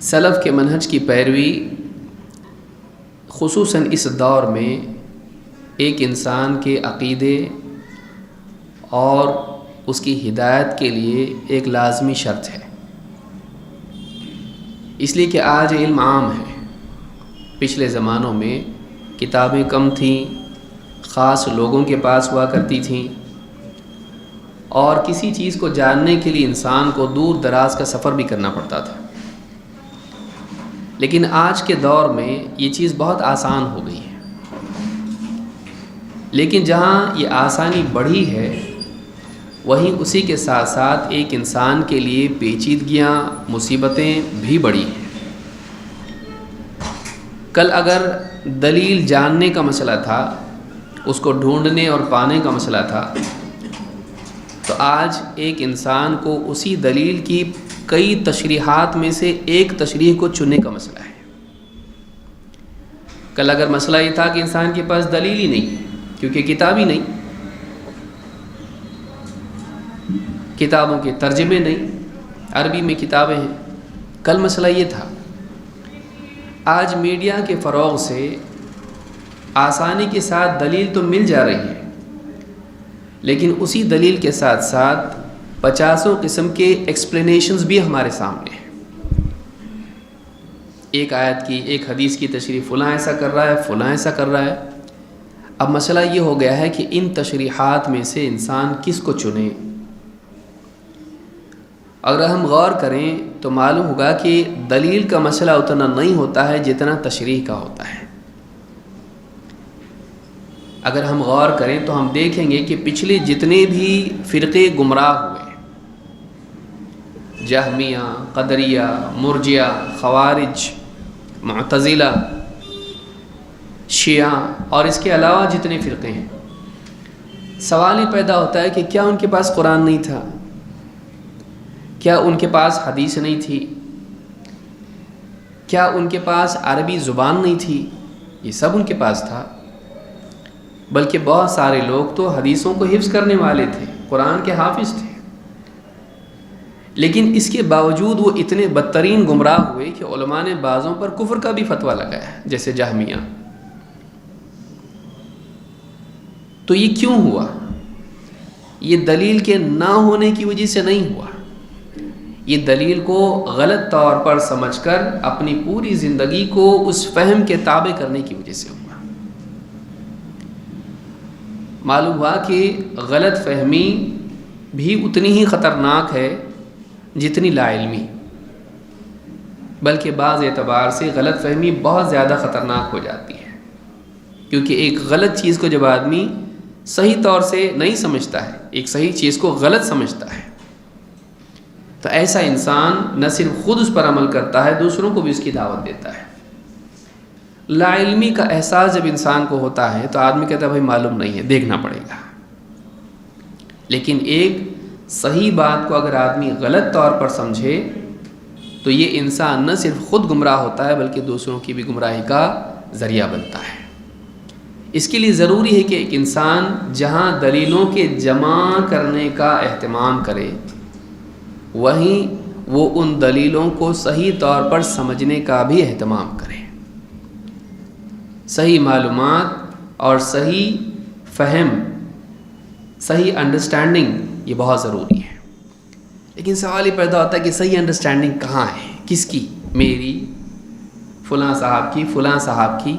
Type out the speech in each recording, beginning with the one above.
سلف کے منہج کی پیروی خصوصاً اس دور میں ایک انسان کے عقیدے اور اس کی ہدایت کے لیے ایک لازمی شرط ہے، اس لیے کہ آج علم عام ہے۔ پچھلے زمانوں میں کتابیں کم تھیں، خاص لوگوں کے پاس ہوا کرتی تھیں، اور کسی چیز کو جاننے کے لیے انسان کو دور دراز کا سفر بھی کرنا پڑتا تھا۔ لیکن آج کے دور میں یہ چیز بہت آسان ہو گئی ہے، لیکن جہاں یہ آسانی بڑھی ہے وہیں اسی کے ساتھ ساتھ ایک انسان کے لیے پیچیدگیاں، مصیبتیں بھی بڑھی ہیں۔ کل اگر دلیل جاننے کا مسئلہ تھا، اس کو ڈھونڈنے اور پانے کا مسئلہ تھا، تو آج ایک انسان کو اسی دلیل کی کئی تشریحات میں سے ایک تشریح کو چننے کا مسئلہ ہے۔ کل اگر مسئلہ یہ تھا کہ انسان کے پاس دلیل ہی نہیں کیونکہ کتاب ہی نہیں، کتابوں کے ترجمے نہیں، عربی میں کتابیں ہیں، کل مسئلہ یہ تھا۔ آج میڈیا کے فروغ سے آسانی کے ساتھ دلیل تو مل جا رہی ہے، لیکن اسی دلیل کے ساتھ ساتھ 50 قسم کے ایکسپلینیشنز بھی ہمارے سامنے ہیں۔ ایک آیت کی، ایک حدیث کی تشریح، فلاں ایسا کر رہا ہے، فلاں ایسا کر رہا ہے۔ اب مسئلہ یہ ہو گیا ہے کہ ان تشریحات میں سے انسان کس کو چنے۔ اگر ہم غور کریں تو معلوم ہوگا کہ دلیل کا مسئلہ اتنا نہیں ہوتا ہے جتنا تشریح کا ہوتا ہے۔ اگر ہم غور کریں تو ہم دیکھیں گے کہ پچھلے جتنے بھی فرقے گمراہ ہوئے، جہمیہ، قدریہ، مرجیہ، خوارج، معتزلہ، شیعہ اور اس کے علاوہ جتنے فرقے ہیں، سوال یہ پیدا ہوتا ہے کہ کیا ان کے پاس قرآن نہیں تھا؟ کیا ان کے پاس حدیث نہیں تھی؟ کیا ان کے پاس عربی زبان نہیں تھی؟ یہ سب ان کے پاس تھا، بلکہ بہت سارے لوگ تو حدیثوں کو حفظ کرنے والے تھے، قرآن کے حافظ تھے، لیکن اس کے باوجود وہ اتنے بدترین گمراہ ہوئے کہ علماء نے بعضوں پر کفر کا بھی فتویٰ لگایا، جیسے جہمیہ۔ تو یہ کیوں ہوا؟ یہ دلیل کے نہ ہونے کی وجہ سے نہیں ہوا، یہ دلیل کو غلط طور پر سمجھ کر اپنی پوری زندگی کو اس فہم کے تابع کرنے کی وجہ سے ہوا۔ معلوم ہوا کہ غلط فہمی بھی اتنی ہی خطرناک ہے جتنی لا علمی، بلکہ بعض اعتبار سے غلط فہمی بہت زیادہ خطرناک ہو جاتی ہے، کیونکہ ایک غلط چیز کو جب آدمی صحیح طور سے نہیں سمجھتا ہے، ایک صحیح چیز کو غلط سمجھتا ہے، تو ایسا انسان نہ صرف خود اس پر عمل کرتا ہے، دوسروں کو بھی اس کی دعوت دیتا ہے۔ لا علمی کا احساس جب انسان کو ہوتا ہے تو آدمی کہتا ہے بھائی معلوم نہیں ہے، دیکھنا پڑے گا۔ لیکن ایک صحیح بات کو اگر آدمی غلط طور پر سمجھے تو یہ انسان نہ صرف خود گمراہ ہوتا ہے بلکہ دوسروں کی بھی گمراہی کا ذریعہ بنتا ہے۔ اس کے لیے ضروری ہے کہ ایک انسان جہاں دلیلوں کے جمع کرنے کا اہتمام کرے، وہیں وہ ان دلیلوں کو صحیح طور پر سمجھنے کا بھی اہتمام کرے۔ صحیح معلومات اور صحیح فہم، صحیح انڈرسٹینڈنگ یہ بہت ضروری ہے۔ لیکن سوال یہ پیدا ہوتا ہے کہ صحیح انڈرسٹینڈنگ کہاں ہے؟ کس کی؟ میری، فلاں صاحب کی، فلاں صاحب کی،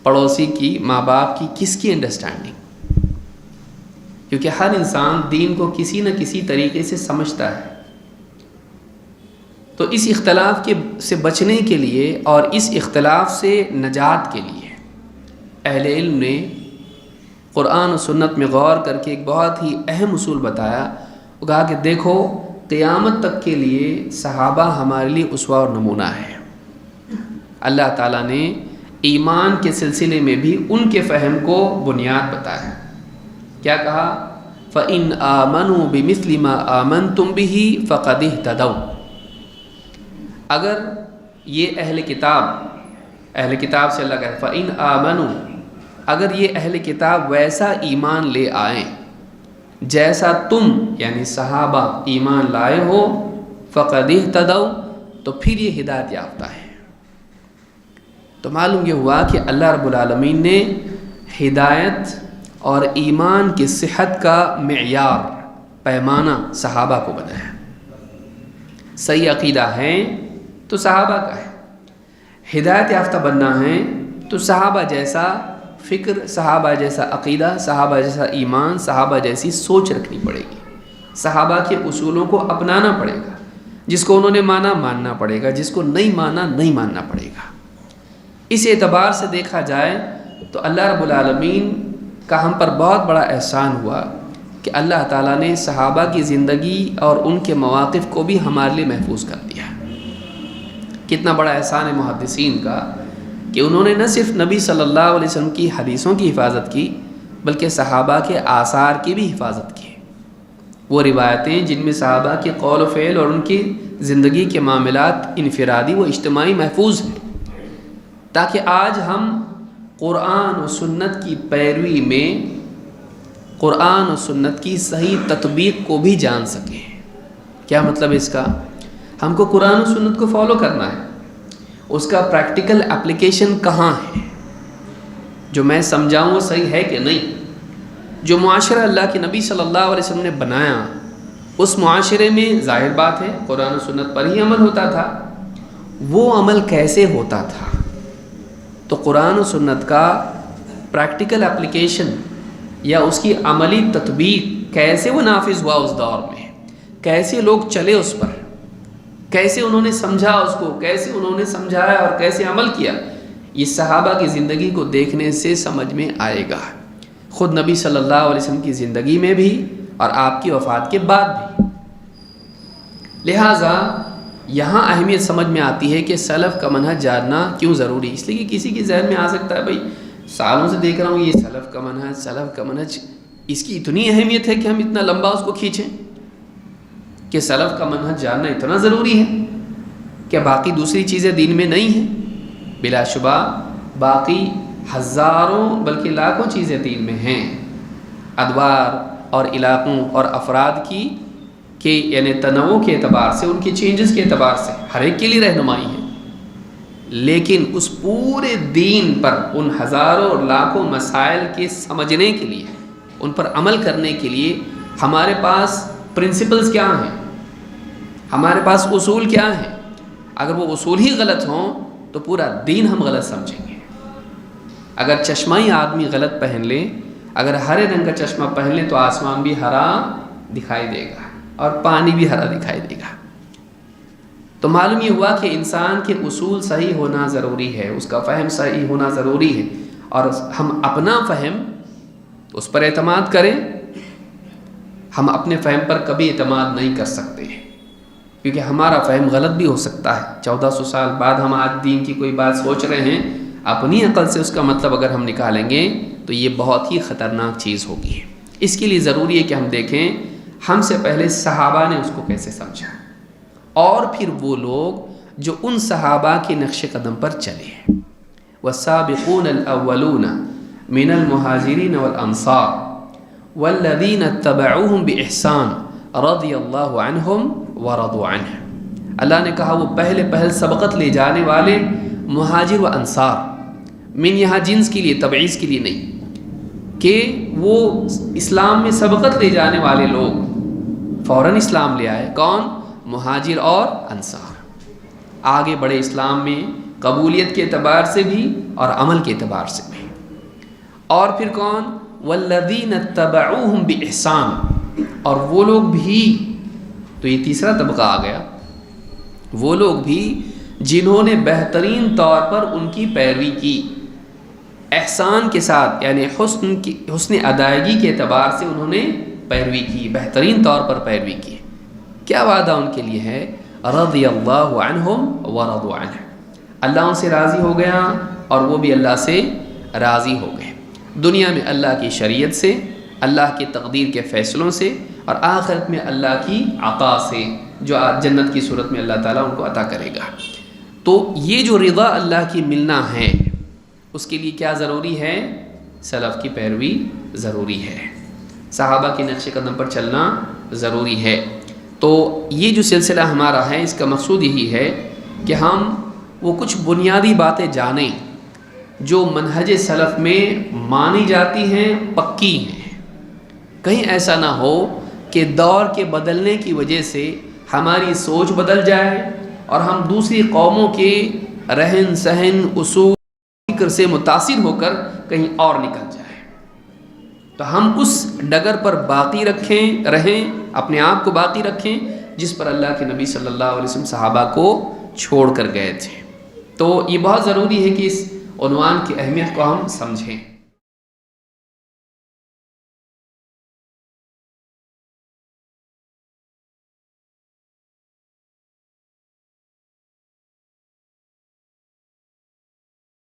پڑوسی کی، ماں باپ کی، کس کی انڈرسٹینڈنگ؟ کیونکہ ہر انسان دین کو کسی نہ کسی طریقے سے سمجھتا ہے، تو اس اختلاف سے بچنے کے لیے اور اس اختلاف سے نجات کے لیے اہل علم نے قرآن و سنت میں غور کر کے ایک بہت ہی اہم اصول بتایا۔ وہ کہا کہ دیکھو، قیامت تک کے لیے صحابہ ہمارے لیے اسوہ اور نمونہ ہے۔ اللہ تعالیٰ نے ایمان کے سلسلے میں بھی ان کے فہم کو بنیاد بتایا۔ کیا کہا؟ فَإِنْ آمَنُوا بِمِثْلِ مَا آمَنْتُمْ بِهِ فَقَدِ اهْتَدَوْا۔ اگر یہ اہل کتاب سے اللہ کہتا ہے فَإِنْ آمَنُوا، اگر یہ اہل کتاب ویسا ایمان لے آئیں جیسا تم یعنی صحابہ ایمان لائے ہو، فَقَدِ اهْتَدَوْا، تو پھر یہ ہدایت یافتہ ہے۔ تو معلوم یہ ہوا کہ اللہ رب العالمین نے ہدایت اور ایمان کی صحت کا معیار، پیمانہ صحابہ کو بنایا۔ صحیح عقیدہ ہے تو صحابہ کا ہے، ہدایت یافتہ بننا ہے تو صحابہ جیسا فکر، صحابہ جیسا عقیدہ، صحابہ جیسا ایمان، صحابہ جیسی سوچ رکھنی پڑے گی، صحابہ کے اصولوں کو اپنانا پڑے گا، جس کو انہوں نے مانا ماننا پڑے گا، جس کو نہیں مانا نہیں ماننا پڑے گا۔ اس اعتبار سے دیکھا جائے تو اللہ رب العالمین کا ہم پر بہت بڑا احسان ہوا کہ اللہ تعالیٰ نے صحابہ کی زندگی اور ان کے مواقف کو بھی ہمارے لیے محفوظ کر دیا۔ کتنا بڑا احسان ہے محدثین کا کہ انہوں نے نہ صرف نبی صلی اللہ علیہ وسلم کی حدیثوں کی حفاظت کی بلکہ صحابہ کے آثار کی بھی حفاظت کی۔ وہ روایتیں جن میں صحابہ کے قول و فعل اور ان کی زندگی کے معاملات انفرادی و اجتماعی محفوظ ہیں، تاکہ آج ہم قرآن و سنت کی پیروی میں قرآن و سنت کی صحیح تطبیق کو بھی جان سکیں۔ کیا مطلب اس کا؟ ہم کو قرآن و سنت کو فالو کرنا ہے، اس کا پریکٹیکل اپلیکیشن کہاں ہے؟ جو میں سمجھاؤں وہ صحیح ہے کہ نہیں؟ جو معاشرہ اللہ کے نبی صلی اللہ علیہ وسلم نے بنایا، اس معاشرے میں ظاہر بات ہے قرآن و سنت پر ہی عمل ہوتا تھا، وہ عمل کیسے ہوتا تھا؟ تو قرآن و سنت کا پریکٹیکل اپلیکیشن یا اس کی عملی تطبیق کیسے وہ نافذ ہوا اس دور میں، کیسے لوگ چلے اس پر، کیسے انہوں نے سمجھا اس کو، کیسے انہوں نے سمجھایا اور کیسے عمل کیا، یہ صحابہ کی زندگی کو دیکھنے سے سمجھ میں آئے گا، خود نبی صلی اللہ علیہ وسلم کی زندگی میں بھی اور آپ کی وفات کے بعد بھی۔ لہٰذا یہاں اہمیت سمجھ میں آتی ہے کہ سلف کا منہج جاننا کیوں ضروری ہے۔ اس لیے کہ کسی کے ذہن میں آ سکتا ہے بھائی سالوں سے دیکھ رہا ہوں یہ سلف کا منہج اس کی اتنی اہمیت ہے کہ ہم اتنا لمبا اس کو کھینچیں کہ سلف کا منہج جاننا اتنا ضروری ہے کہ باقی دوسری چیزیں دین میں نہیں ہیں؟ بلا شبہ باقی ہزاروں بلکہ لاکھوں چیزیں دین میں ہیں، ادوار اور علاقوں اور افراد کی کہ یعنی تنوع کے اعتبار سے، ان کی چینجز کے اعتبار سے ہر ایک کے لیے رہنمائی ہے، لیکن اس پورے دین پر ان ہزاروں اور لاکھوں مسائل کے سمجھنے کے لیے، ان پر عمل کرنے کے لیے ہمارے پاس پرنسپلز کیا ہیں، ہمارے پاس اصول کیا ہیں؟ اگر وہ اصول ہی غلط ہوں تو پورا دین ہم غلط سمجھیں گے۔ اگر چشمہ ہی آدمی غلط پہن لے، اگر ہرے رنگ کا چشمہ پہن لے تو آسمان بھی ہرا دکھائی دے گا اور پانی بھی ہرا دکھائی دے گا۔ تو معلوم یہ ہوا کہ انسان کے اصول صحیح ہونا ضروری ہے، اس کا فہم صحیح ہونا ضروری ہے، اور ہم اپنا فہم اس پر اعتماد کریں۔ ہم اپنے فہم پر کبھی اعتماد نہیں کر سکتے ہیں کیونکہ ہمارا فہم غلط بھی ہو سکتا ہے۔ 1400 سال بعد ہم آج دین کی کوئی بات سوچ رہے ہیں، اپنی عقل سے اس کا مطلب اگر ہم نکالیں گے تو یہ بہت ہی خطرناک چیز ہوگی۔ اس کے لیے ضروری ہے کہ ہم دیکھیں ہم سے پہلے صحابہ نے اس کو کیسے سمجھا، اور پھر وہ لوگ جو ان صحابہ کے نقش قدم پر چلے ہیں۔ والسابقون الاولون من المہاجرین والانصار والذین اتبعوہم باحسان رضی اللہ عنہم ورضوا عنہ۔ اللہ نے کہا وہ پہل سبقت لے جانے والے مہاجر و انصار، من یہاں جنس کے لیے، تبعیض کے لیے نہیں، کہ وہ اسلام میں سبقت لے جانے والے لوگ فوراً اسلام لے آئے۔ کون؟ مہاجر اور انصار، آگے بڑھے اسلام میں قبولیت کے اعتبار سے بھی اور عمل کے اعتبار سے بھی۔ اور پھر کون؟ والذین اتبعوہم باحسان، اور وہ لوگ بھی، تو یہ تیسرا طبقہ آ گیا، وہ لوگ بھی جنہوں نے بہترین طور پر ان کی پیروی کی، احسان کے ساتھ، یعنی حسن ادائیگی کے اعتبار سے انہوں نے پیروی کی، بہترین طور پر پیروی کی۔ کیا وعدہ ان کے لیے ہے؟ رضی اللہ عنہم ورضوا عنہ، اللہ ان سے راضی ہو گیا اور وہ بھی اللہ سے راضی ہو گئے، دنیا میں اللہ کی شریعت سے، اللہ کی تقدیر کے فیصلوں سے، اور آخرت میں اللہ کی عطا سے جو جنت کی صورت میں اللہ تعالیٰ ان کو عطا کرے گا۔ تو یہ جو رضا اللہ کی ملنا ہے اس کے لیے کیا ضروری ہے؟ سلف کی پیروی ضروری ہے، صحابہ کے نقش قدم پر چلنا ضروری ہے۔ تو یہ جو سلسلہ ہمارا ہے اس کا مقصود یہی ہے کہ ہم وہ کچھ بنیادی باتیں جانیں جو منہج سلف میں مانی جاتی ہیں، پکی ہیں. کہیں ایسا نہ ہو کہ دور کے بدلنے کی وجہ سے ہماری سوچ بدل جائے اور ہم دوسری قوموں کے رہن سہن، اصول، فکر سے متاثر ہو کر کہیں اور نکل جائیں. تو ہم اس ڈگر پر باقی رہیں، اپنے آپ کو باقی رکھیں جس پر اللہ کے نبی صلی اللہ علیہ وسلم صحابہ کو چھوڑ کر گئے تھے. تو یہ بہت ضروری ہے کہ اس عنوان کی اہمیت کو ہم سمجھیں.